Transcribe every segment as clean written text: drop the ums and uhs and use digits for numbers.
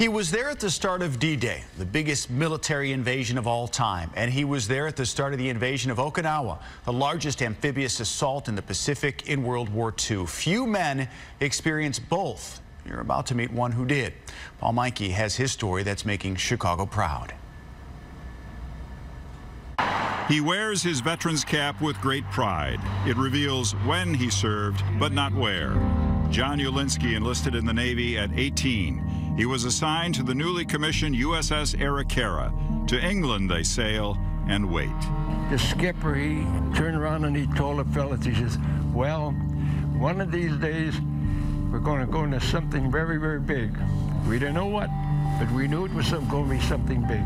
He was there at the start of D-Day, the biggest military invasion of all time. And he was there at the start of the invasion of Okinawa, the largest amphibious assault in the Pacific in World War II. Few men experienced both. You're about to meet one who did. Paul Meinke has his story that's making Chicago proud. He wears his veteran's cap with great pride. It reveals when he served, but not where. John Ulinski enlisted in the Navy at 18. He was assigned to the newly commissioned USS Okinawa. To England they sail and wait. The skipper, he turned around and he told the fellas, he says, well, one of these days we're going to go into something very, very big. We didn't know what, but we knew it was going to be something big.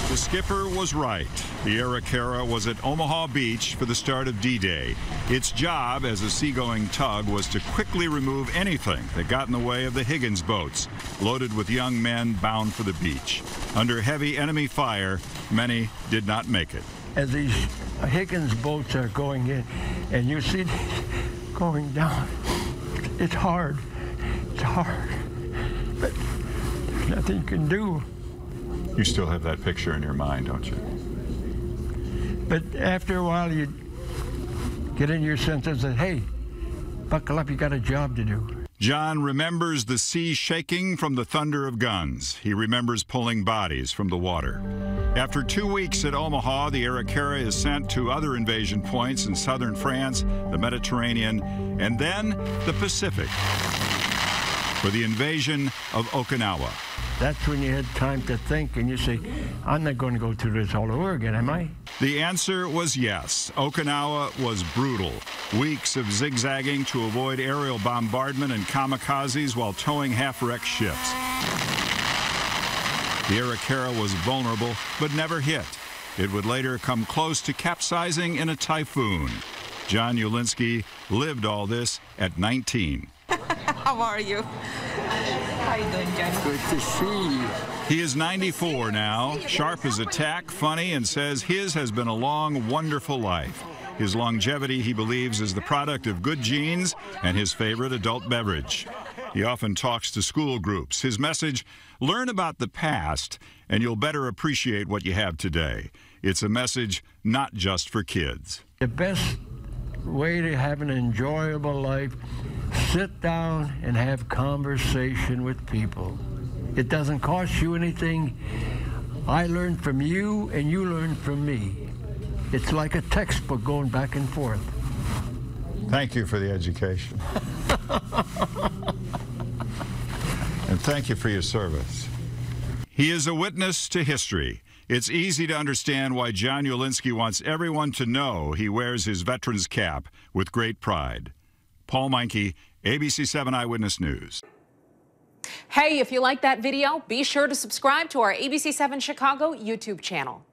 The skipper was right. The Okinawa was at Omaha Beach for the start of D-Day. Its job as a seagoing tug was to quickly remove anything that got in the way of the Higgins boats, loaded with young men bound for the beach. Under heavy enemy fire, many did not make it. As these Higgins boats are going in, and you see going down, it's hard. It's hard. But there's nothing you can do. You still have that picture in your mind, don't you? But after a while, you get in your senses and say, hey, buckle up, you got a job to do. John remembers the sea shaking from the thunder of guns. He remembers pulling bodies from the water. After 2 weeks at Omaha, the Okinawa is sent to other invasion points in southern France, the Mediterranean, and then the Pacific for the invasion of Okinawa. That's when you had time to think and you say, I'm not going to go through this all over again, am I? The answer was yes. Okinawa was brutal. Weeks of zigzagging to avoid aerial bombardment and kamikazes while towing half-wrecked ships. The Okinawa was vulnerable, but never hit. It would later come close to capsizing in a typhoon. John Ulinski lived all this at 19. How are you? How you doing, John? Good to see you. He is 94 now, sharp as a tack, funny, and says his has been a long, wonderful life. His longevity, he believes, is the product of good genes and his favorite adult beverage. He often talks to school groups. His message, learn about the past, and you'll better appreciate what you have today. It's a message not just for kids. The best way to have an enjoyable life, sit down and have conversation with people. It doesn't cost you anything. I learned from you and you learned from me. It's like a textbook going back and forth. Thank you for the education. And thank you for your service. He is a witness to history. It's easy to understand why John Ulinski wants everyone to know he wears his veteran's cap with great pride. Paul Meinke, ABC 7 Eyewitness News. Hey, if you like that video, be sure to subscribe to our ABC 7 Chicago YouTube channel.